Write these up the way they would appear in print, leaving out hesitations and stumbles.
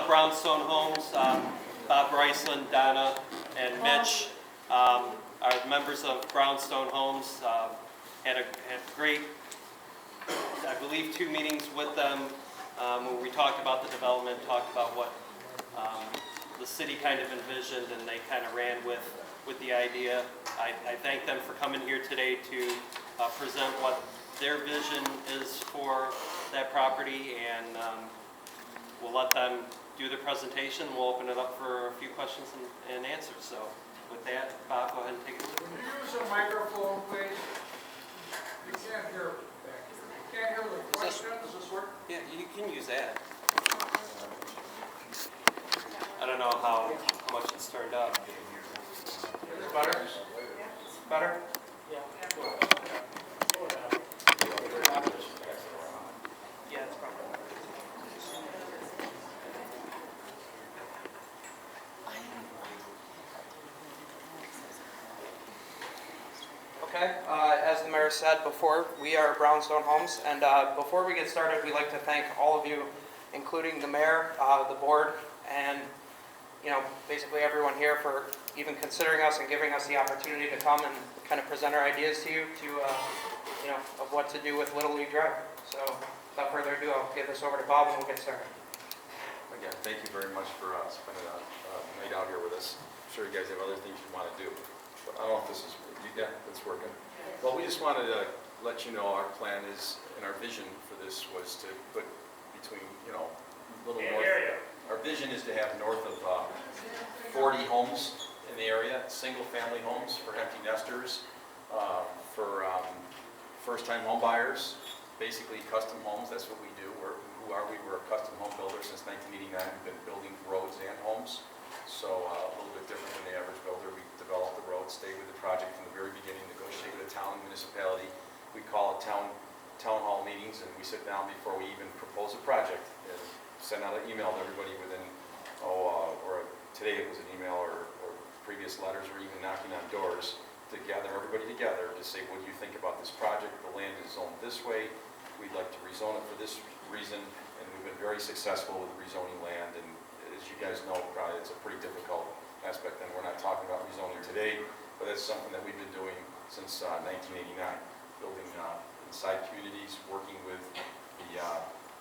Brownstone Homes. Bob Bryceland, Donna, and Mitch are members of Brownstone Homes. Had great, I believe, 2 meetings with them where we talked about the development, talked about what the city kind of envisioned, and they kind of ran with the idea. I thank them for coming here today to present what their vision is for that property, and we'll let them do the presentation. We'll open it up for a few questions and answers. So with that, Bob, go ahead and take it. Can you use a microphone, please? You can't hear. Can't hear the question. Does this work? Yeah, you can use that. I don't know how much it's turned up. Better? Better? Yeah, it's probably. Okay, as the mayor said before, we are Brownstone Homes, and before we get started, we'd like to thank all of you, including the mayor, the board, and basically everyone here for even considering us and giving us the opportunity to come and kind of present our ideas to you of what to do with Little League Drive. So without further ado, I'll give this over to Bob and we'll get started. Again, thank you very much for spending a night out here with us. I'm sure you guys have other things you want to do, but I don't know if this is, yeah, it's working. Well, we just wanted to let you know our plan is, and our vision for this was to put between, a little north. Our vision is to have north of 40 homes in the area, single-family homes for empty nesters, for first-time home buyers, basically custom homes. That's what we do. Who are we? We're a custom home builder since 1989. We've been building roads and homes, so a little bit different than the average builder. We develop the road, stay with the project from the very beginning, negotiate with the town and municipality. We call it town hall meetings, and we sit down before we even propose a project and send out an email to everybody within, or today it was an email or previous letters, or even knocking on doors to gather everybody together to say, what do you think about this project? The land is zoned this way. We'd like to rezone it for this reason, and we've been very successful with rezoning land. And as you guys know, probably it's a pretty difficult aspect, and we're not talking about rezoning today, but that's something that we've been doing since 1989, building inside communities, working with the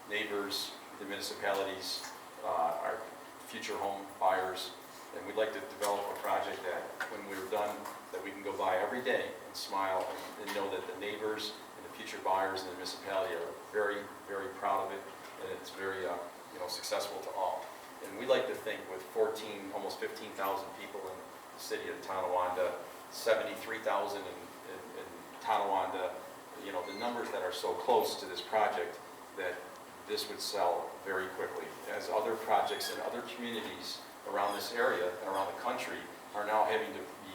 neighbors, the municipalities, our future home buyers, and we'd like to develop a project that when we're done, that we can go by every day and smile and know that the neighbors and the future buyers in the municipality are very, very proud of it, and it's very successful to all. And we like to think with almost 15,000 people in the city of Tonawanda, 73,000 in Tonawanda, the numbers that are so close to this project, that this would sell very quickly. As other projects in other communities around this area and around the country are now having to be,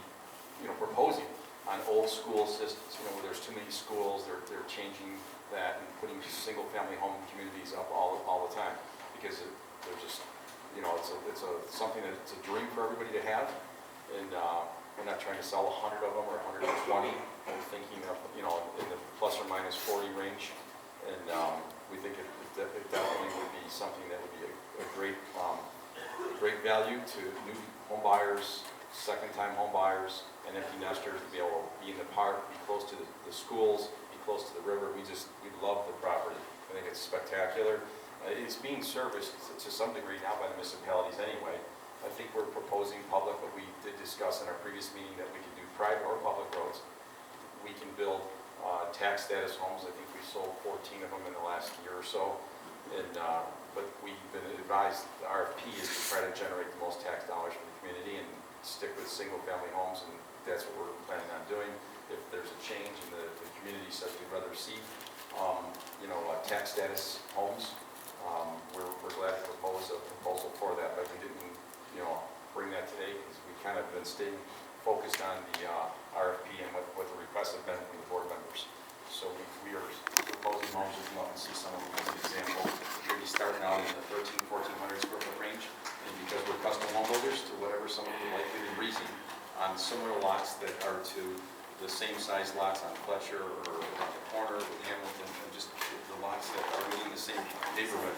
proposing on old school systems, where there's too many schools, they're changing that and putting single-family home communities up all the time, because they're just, it's something that it's a dream for everybody to have, and we're not trying to sell 100 of them or 120. We're thinking of, in the plus or minus 40 range, and we think it definitely would be something that would be a great value to new home buyers, second-time home buyers, and empty nesters to be able to be in the park, be close to the schools, be close to the river. We love the property. I think it's spectacular. It's being serviced to some degree now by the municipalities anyway. I think we're proposing public, but we did discuss in our previous meeting that we can do private or public roads. We can build tax status homes. I think we sold 14 of them in the last year or so. And but we've been advised the RFP is to try to generate the most tax dollars for the community and stick with single-family homes, and that's what we're planning on doing. If there's a change in the community says we'd rather see, tax status homes, we're glad to propose a proposal for that, but we didn't, bring that today because we've kind of been staying focused on the RFP and what the requests have been from the board members. So we are proposing homes. You can look and see some of them as an example. We're going to be starting out in the 1,400 square foot range, and because we're custom home builders, to whatever someone would like within reason, on similar lots that are to the same size lots on Fletcher or on the corner with Hamilton, and just the lots that are within the same neighborhood.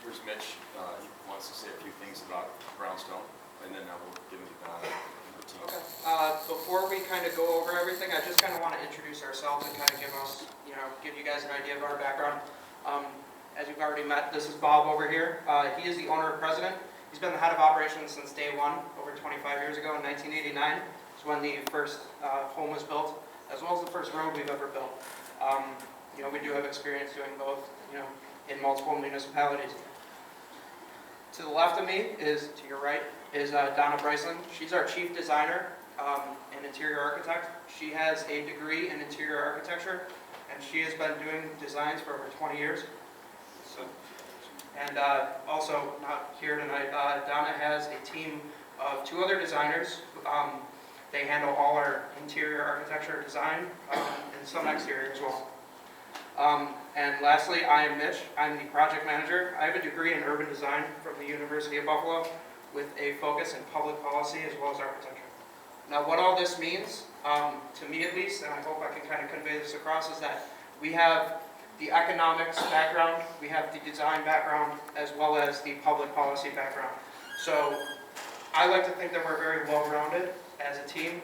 Here's Mitch, he wants to say a few things about Brownstone, and then we'll give him to Donna and her team. Okay. Before we kind of go over everything, I just kind of want to introduce ourselves and kind of give us, give you guys an idea of our background. As you've already met, this is Bob over here. He is the owner and president. He's been the head of operations since day one, over 25 years ago in 1989. It's when the first home was built, as well as the first road we've ever built. We do have experience doing both, in multiple municipalities. To the left of me is, to your right, is Donna Bryceland. She's our chief designer and interior architect. She has a degree in interior architecture, and she has been doing designs for over 20 years. And also, not here tonight, Donna has a team of 2 other designers. They handle all our interior architecture design and some exterior as well. And lastly, I am Mitch. I'm the project manager. I have a degree in urban design from the University of Buffalo with a focus in public policy as well as architecture. Now, what all this means, to me at least, and I hope I can kind of convey this across, is that we have the economics background, we have the design background, as well as the public policy background. So I like to think that we're very well-rounded as a team.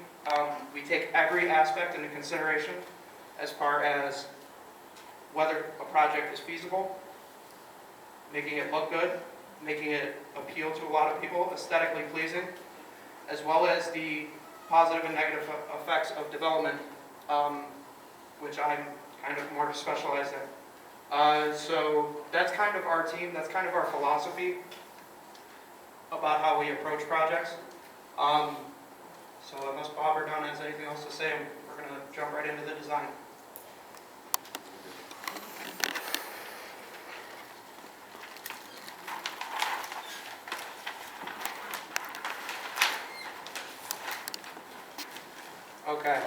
We take every aspect into consideration as far as whether a project is feasible, making it look good, making it appeal to a lot of people, aesthetically pleasing, as well as the positive and negative effects of development, which I'm kind of more specialized in. So that's kind of our team, that's kind of our philosophy about how we approach projects. So unless Bob or Donna has anything else to say, we're going to jump right into the design. Okay.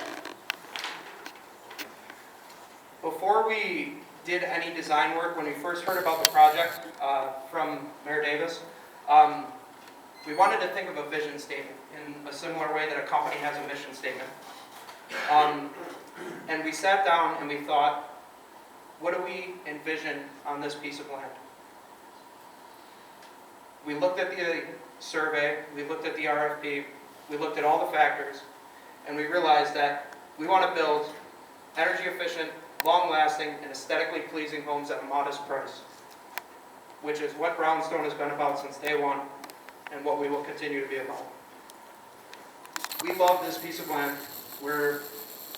Before we did any design work, when we first heard about the project from Mayor Davis, we wanted to think of a vision statement in a similar way that a company has a mission statement. And we sat down and we thought, what do we envision on this piece of land? We looked at the survey, we looked at the RFP, we looked at all the factors, and we realized that we want to build energy efficient, long-lasting, and aesthetically pleasing homes at a modest price, which is what Brownstone has been about since day one, and what we will continue to be about. We love this piece of land. We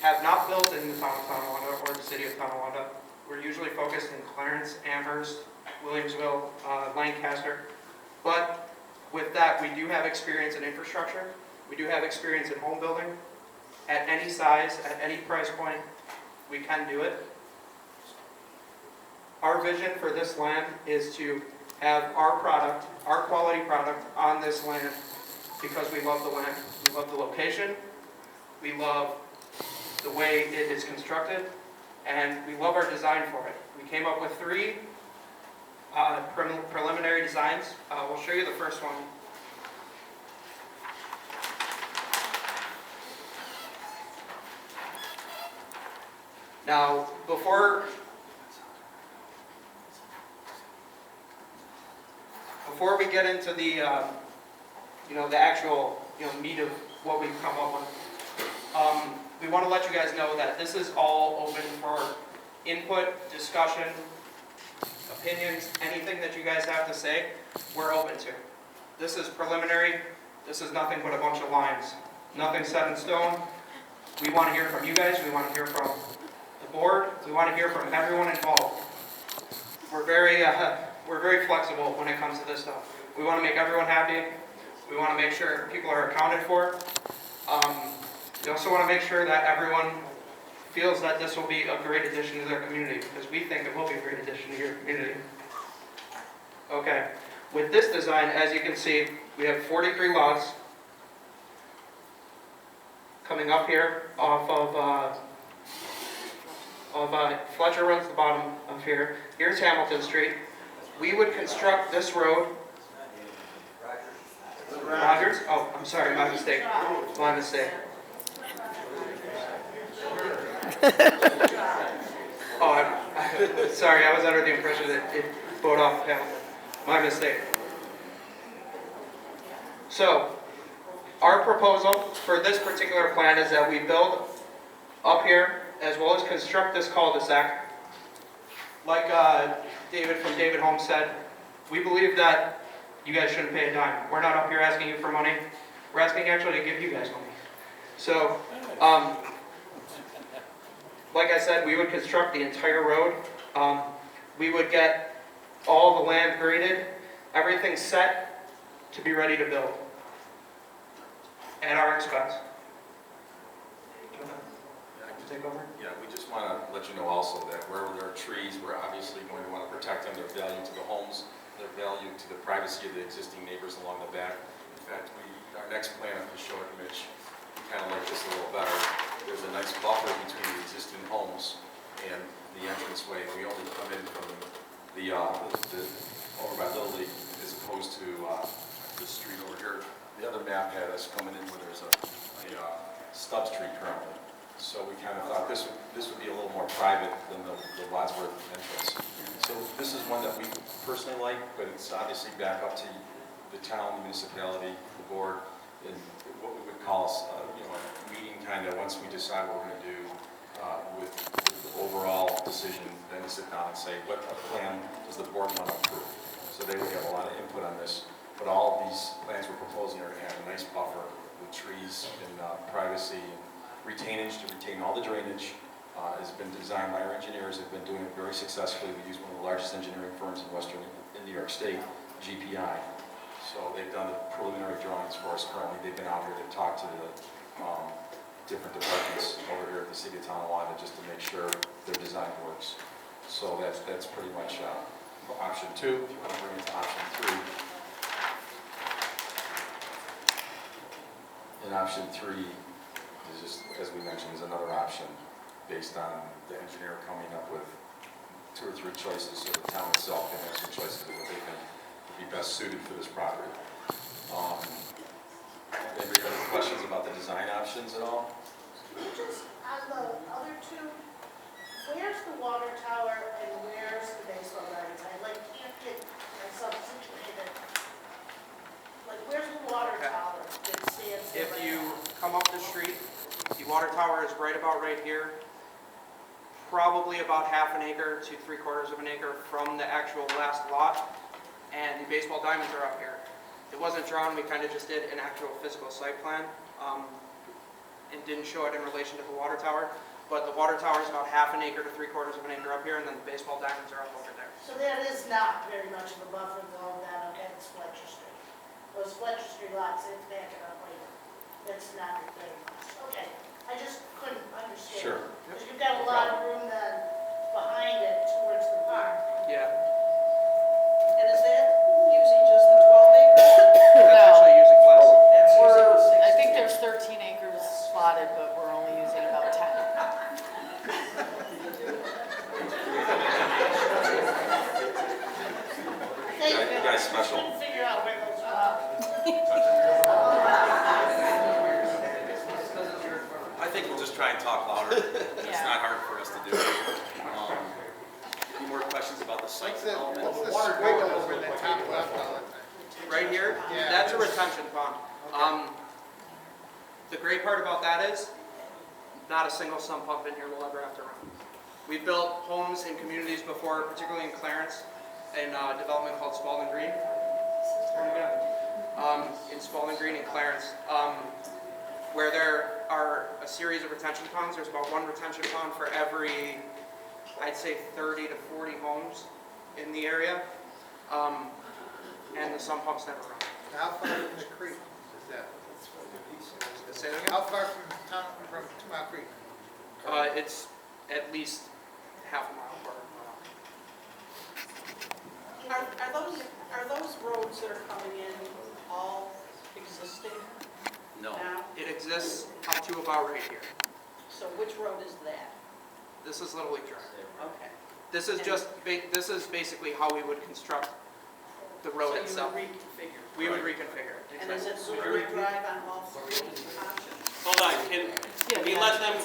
have not built in the town of Tonawanda or the city of Tonawanda. We're usually focused in Clarence, Amherst, Williamsville, Lancaster. But with that, we do have experience in infrastructure. We do have experience in home building. At any size, at any price point, we can do it. Our vision for this land is to have our product, our quality product on this land because we love the land. We love the location. We love the way it is constructed. And we love our design for it. We came up with 3 preliminary designs. We'll show you the first one. Now, before we get into the, the actual, meat of what we've come up with, we want to let you guys know that this is all open for input, discussion, opinions, anything that you guys have to say, we're open to. This is preliminary. This is nothing but a bunch of lines. Nothing set in stone. We want to hear from you guys. We want to hear from the board. We want to hear from everyone involved. We're very flexible when it comes to this stuff. We want to make everyone happy. We want to make sure people are accounted for. We also want to make sure that everyone feels that this will be a great addition to their community, because we think it will be a great addition to your community. Okay, with this design, as you can see, we have 43 lots coming up here off of Fletcher Road's the bottom of here. Here's Hamilton Street. We would construct this road. Rogers? Oh, I'm sorry, my mistake. My mistake. Oh, Sorry, I was under the impression that it bowed off Hamilton. My mistake. So, our proposal for this particular plan is that we build up here as well as construct this cul-de-sac. Like David from David Holmes said, we believe that you guys shouldn't pay a dime. We're not up here asking you for money. We're asking actually to give you guys money. So, like I said, we would construct the entire road. We would get all the land graded, everything set to be ready to build at our expense. Take over? Yeah, we just want to let you know also that wherever there are trees, we're obviously going to want to protect them, their value to the homes, their value to the privacy of the existing neighbors along the back. In fact, our next plan, if you show it, Mitch, we kind of like this a little better. There's a nice buffer between the existing homes and the entranceway. We only come in from the over by Little League as opposed to the street over here. The other map had us coming in where there's a stub street currently. So we kind of thought this would be a little more private than the Wadsworth entrance. So this is one that we personally like, but it's obviously back up to the town, the municipality, the board, and what we would call a meeting kind of once we decide what we're going to do with the overall decision, then sit down and say what plan does the board want to approve. So they would have a lot of input on this, but all of these plans we're proposing are going to have a nice buffer with trees and privacy and retainage to retain all the drainage. Has been designed by our engineers, have been doing it very successfully. We use one of the largest engineering firms in New York State, GPI. So they've done the preliminary drawings for us currently. They've been out here to talk to the different departments over here at the City of Tonawanda just to make sure their design works. So that's pretty much option 2. If you want to bring it to option 3. And option 3 is just, as we mentioned, is another option based on the engineer coming up with 2 or 3 choices, so the town itself can have some choices of what they think would be best suited for this property. Anybody have any questions about the design options at all? Just on the other 2, where's the water tower and where's the baseball diamond? I can't get myself situated. Like, where's the water tower that stands there If right you now? come up the street, the water tower is right about right here. Probably about half an acre to 3/4 of an acre from the actual last lot. And the baseball diamonds are up here. It wasn't drawn, we kind of just did an actual physical site plan. And didn't show it in relation to the water tower. But the water tower is about half an acre to 3/4 of an acre up here, and then the baseball diamonds are up over there. So that is not very much of a buffer though, that against Fletcher Street. Those Fletcher Street lots, it's backing up later. That's not very much. Okay, I just couldn't understand. Sure. Because you've got a lot of room then behind it towards the park. Yeah, And is that using just the 12 acres? that's actually using less. That's using the I 16. think there's 13 acres slotted, but we're only using about 10. Thank You guys special. Couldn't figure out where those are. I think we'll just try and talk louder. It's Yeah. not hard for us to do. Any more questions about the site development? What's the squiggle over in the top left of it? Right here, Yeah. that's a retention pond. The great part about that is, not a single sump pump in here will ever have to run. We've built homes in communities before, particularly in Clarence, in a development called Spalding Green. In Spalding Green in Clarence, where there are a series of retention ponds. There's about 1 retention pond for every, I'd say 30 to 40 homes in the area. And the sump pumps never run. How far from the creek is that? Say that again? How far from 2 Mile Creek? It's at least half a mile, quarter of a mile. Are those roads that are coming in all existing No. now? It exists up to about right here. So which road is that? This is Little League Drive. Okay. This is just, this is basically how we would construct the road itself. So you would reconfigure. We would reconfigure it. And is it exactly. Little League Drive on all 3 options? Hold on, can we let them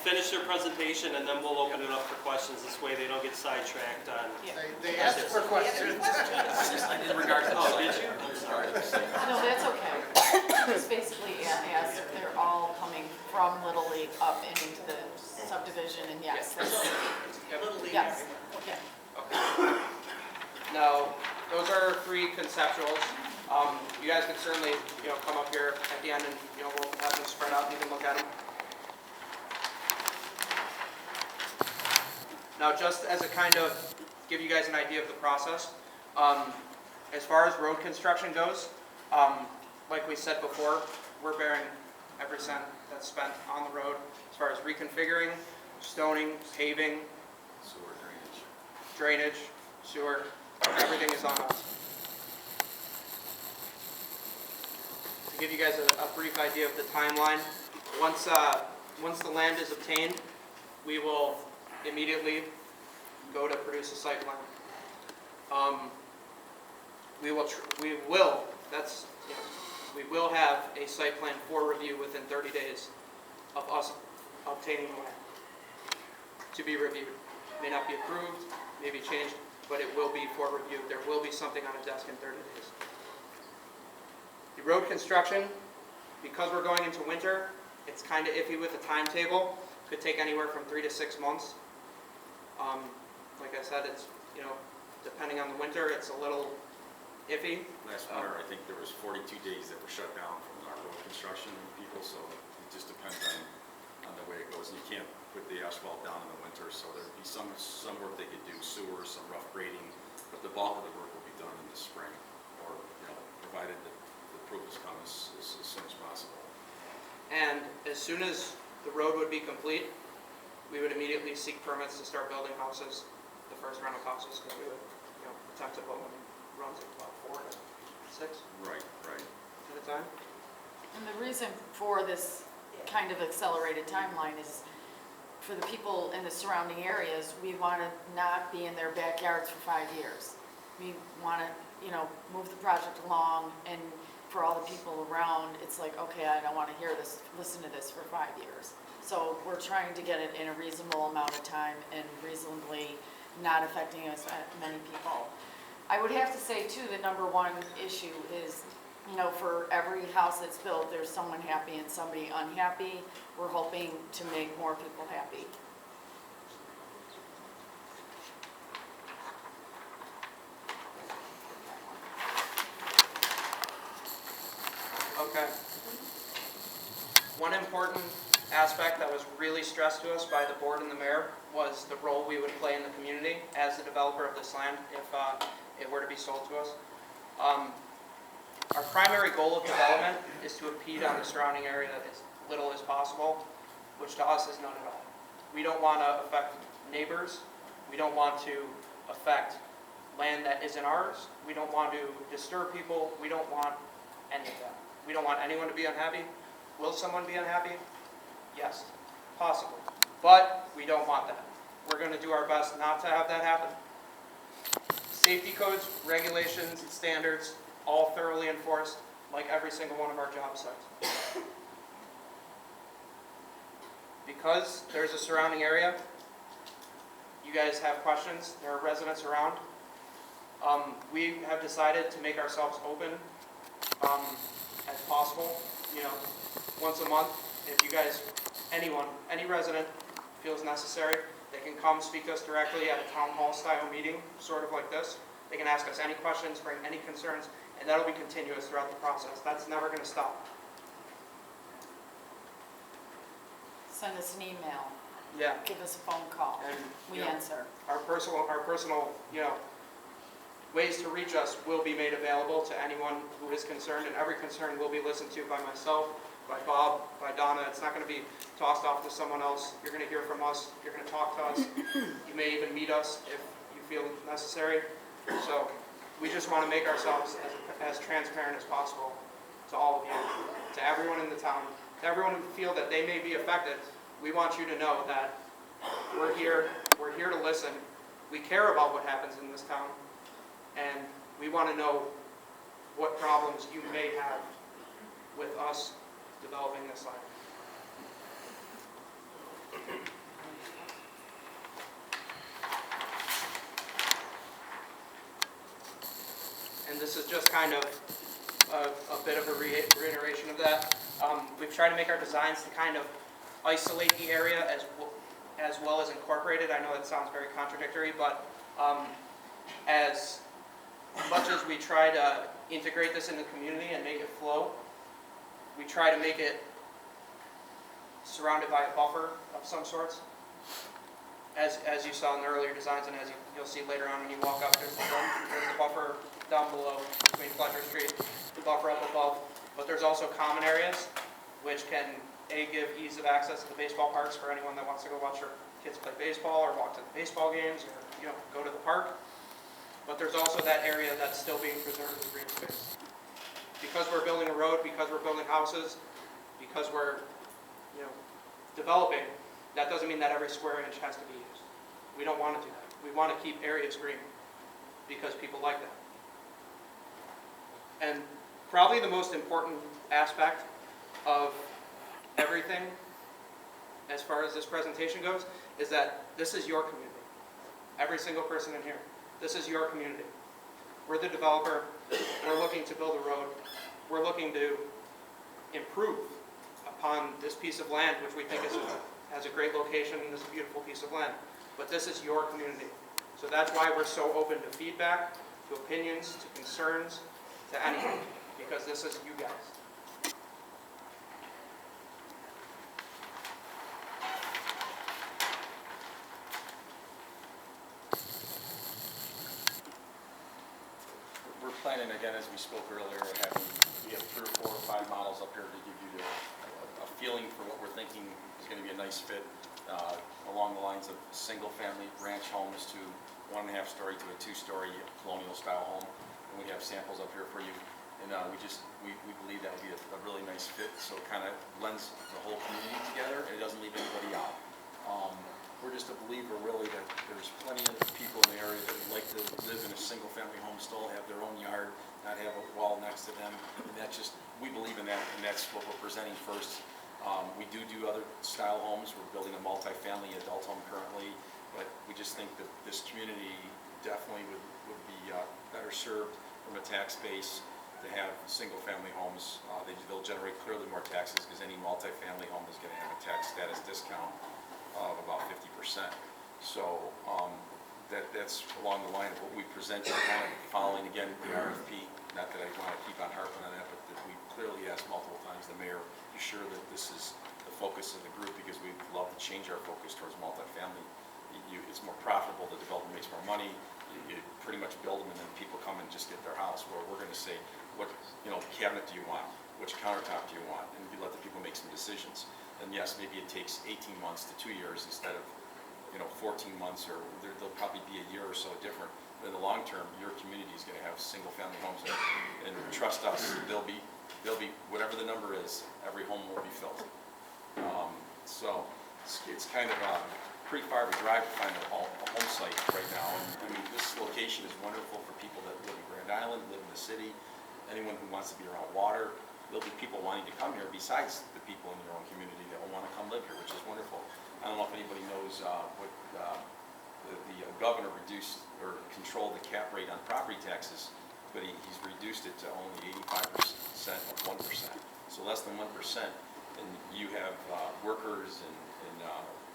finish their presentation, and then we'll open it up for questions. This way they don't get sidetracked on. They asked for questions. I did regard to the Oh, site. did you? I'm sorry. No, that's okay. It's basically as they're all coming from Little League up and into the subdivision, and yes, that's, Little League yes, area. yeah. Now, those are 3 conceptuals. You guys can certainly, come up here at the end and, we'll have them spread out and you can look at them. Now, just as a kind of, give you guys an idea of the process, as far as road construction goes, like we said before, we're bearing every cent that's spent on the road as far as reconfiguring, stoning, paving, Sewer drainage, sewer, everything is on us. To give you guys a brief idea of the timeline, once the land is obtained, we will immediately go to produce a site plan. We will have a site plan for review within 30 days of us obtaining the land to be reviewed. May not be approved, may be changed, but it will be for review. There will be something on a desk in 30 days. The road construction, because we're going into winter, it's kind of iffy with the timetable. Could take anywhere from 3 to 6 months. Like I said, it's, depending on the winter, it's a little iffy. Last winter, I think there was 42 days that were shut down from our road construction people, so it just depends on the way it goes. And you can't put the asphalt down in the winter, so there'd be some work they could do, sewer, some rough grading, but the bulk of the work will be done in the spring, or, provided that the approvals come as soon as possible. And as soon as the road would be complete, we would immediately seek permits to start building houses, the first round of houses, because we would, attempt to build them runs of about 4 to 6 Right. at a time. And the reason for this kind of accelerated timeline is for the people in the surrounding areas, we want to not be in their backyards for 5 years. We want to, move the project along, and for all the people around, it's like, okay, I don't want to hear this, listen to this for 5 years. So we're trying to get it in a reasonable amount of time and reasonably not affecting as many people. I would have to say too, the number one issue is, for every house that's built, there's someone happy and somebody unhappy. We're hoping to make more people happy. Okay. One important aspect that was really stressed to us by the board and the mayor was the role we would play in the community as the developer of this land if it were to be sold to us. Our primary goal of development is to impede on the surrounding area as little as possible, which to us is none at all. We don't want to affect neighbors. We don't want to affect land that isn't ours. We don't want to disturb people. We don't want any of that. We don't want anyone to be unhappy. Will someone be unhappy? Yes, possibly. But we don't want that. We're going to do our best not to have that happen. Safety codes, regulations, standards, all thoroughly enforced, like every single one of our job sites. Because there's a surrounding area, you guys have questions, there are residents around. We have decided to make ourselves open as possible, once a month. If you guys, any resident feels necessary, they can come speak to us directly at a town hall style meeting, sort of like this. They can ask us any questions, bring any concerns, and that'll be continuous throughout the process. That's never going to stop. Send us an email, Yeah. give us a phone call, And we answer. our personal, ways to reach us will be made available to anyone who is concerned, and every concern will be listened to by myself, by Bob, by Donna. It's not going to be tossed off to someone else. You're going to hear from us. You're going to talk to us. You may even meet us if you feel necessary. So we just want to make ourselves as transparent as possible to all of you, to everyone in the town, to everyone who feel that they may be affected. We want you to know that we're here to listen. We care about what happens in this town, and we want to know what problems you may have with us developing this land. And this is just kind of a bit of a reiteration of that. We've tried to make our designs to kind of isolate the area as well as incorporate it. I know that sounds very contradictory, but as much as we try to integrate this in the community and make it flow, we try to make it surrounded by a buffer of some sorts. As you saw in the earlier designs, and as you'll see later on when you walk up, there's the buffer down below between Fletcher Street, the buffer up above. But there's also common areas, which can give ease of access to the baseball parks for anyone that wants to go watch their kids play baseball or walk to the baseball games or go to the park. But there's also that area that's still being preserved as green space. Because we're building a road, because we're building houses, because we're developing, that doesn't mean that every square inch has to be used. We don't want to do that. We want to keep areas green because people like that. And probably the most important aspect of everything as far as this presentation goes is that this is your community. Every single person in here, this is your community. We're the developer. We're looking to build a road. We're looking to improve upon this piece of land, which we think has a great location and is a beautiful piece of land. But this is your community. So that's why we're so open to feedback, to opinions, to concerns, to anything, because this is you guys. We're planning, again, as we spoke earlier, we have 3 or 4 or 5 models up here to give you a feeling for what we're thinking is going to be a nice fit along the lines of single-family ranch homes to 1.5 story to a 2-story colonial-style home. And we have samples up here for you. And we believe that would be a really nice fit, so it kind of blends the whole community together, and it doesn't leave anybody out. We're just a believer, really, that there's plenty of people in the area that would like to live in a single-family home, still have their own yard, not have a wall next to them. And we believe in that, and that's what we're presenting first. We do other style homes. We're building a multi-family adult home currently, but we just think that this community definitely would be better served from a tax base to have single-family homes. They'll generate clearly more taxes because any multi-family home is going to have a tax status discount of about 50%. So that's along the line of what we present, kind of following again the RFP. Not that I want to keep on harping on that, but that we clearly asked multiple times the mayor, be sure that this is the focus of the group, because we'd love to change our focus towards multifamily. It's more profitable, the developer makes more money, you pretty much build them and then people come and just get their house. Where we're going to say, what cabinet do you want? Which countertop do you want? And we let the people make some decisions. And yes, maybe it takes 18 months to 2 years instead of 14 months, or there'll probably be a year or so different. But in the long term, your community is going to have single-family homes, and trust us, they'll be whatever the number is. Every home will be filled. So it's kind of pretty far of a drive to find a home site right now. And I mean, this location is wonderful for people that live in Grand Island, live in the city, anyone who wants to be around water. There'll be people wanting to come here besides the people in your own community that will want to come live here, which is wonderful. I don't know if anybody knows what the governor reduced or controlled the cap rate on property taxes, but he's reduced it to only 85% of 1%. So less than 1%, and you have workers and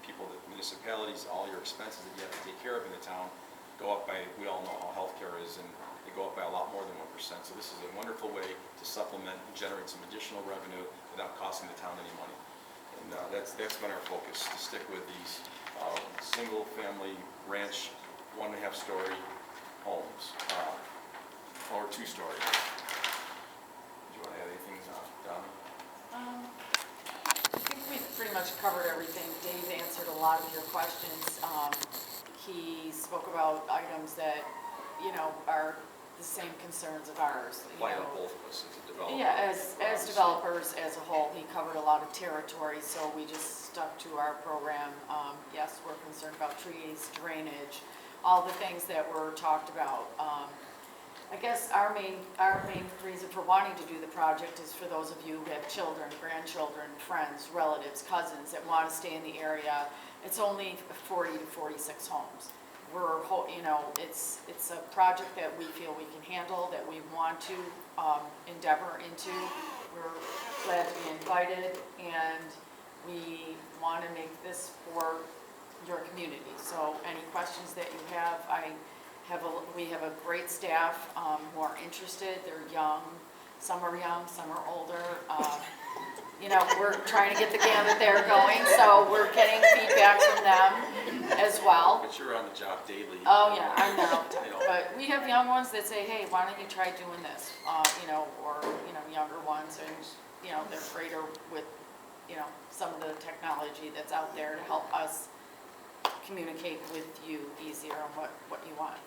people, that municipalities, all your expenses that you have to take care of in the town go up by, we all know how healthcare is, and they go up by a lot more than 1%. So this is a wonderful way to supplement and generate some additional revenue without costing the town any money. And that's been our focus, to stick with these single-family ranch, 1.5 story homes, or 2-story. Do you want to add anything, Donna? I think we've pretty much covered everything. Dave answered a lot of your questions. He spoke about items that, are the same concerns of ours. Apply to both of us as a developer. Yeah, as developers as a whole, he covered a lot of territory, so we just stuck to our program. Yes, we're concerned about trees, drainage, all the things that were talked about. I guess our main reason for wanting to do the project is for those of you who have children, grandchildren, friends, relatives, cousins that want to stay in the area. It's only 40 to 46 homes. It's a project that we feel we can handle, that we want to endeavor into. We're glad to be invited, and we want to make this for your community. So any questions that you have, we have a great staff who are interested. They're young, some are older. We're trying to get the gamut there going, so we're getting feedback from them as well. But you're on the job daily. Oh, yeah, I know. You know. But we have young ones that say, hey, why don't you try doing this? Or younger ones, and, they're greater with, some of the technology that's out there to help us communicate with you easier on what you want.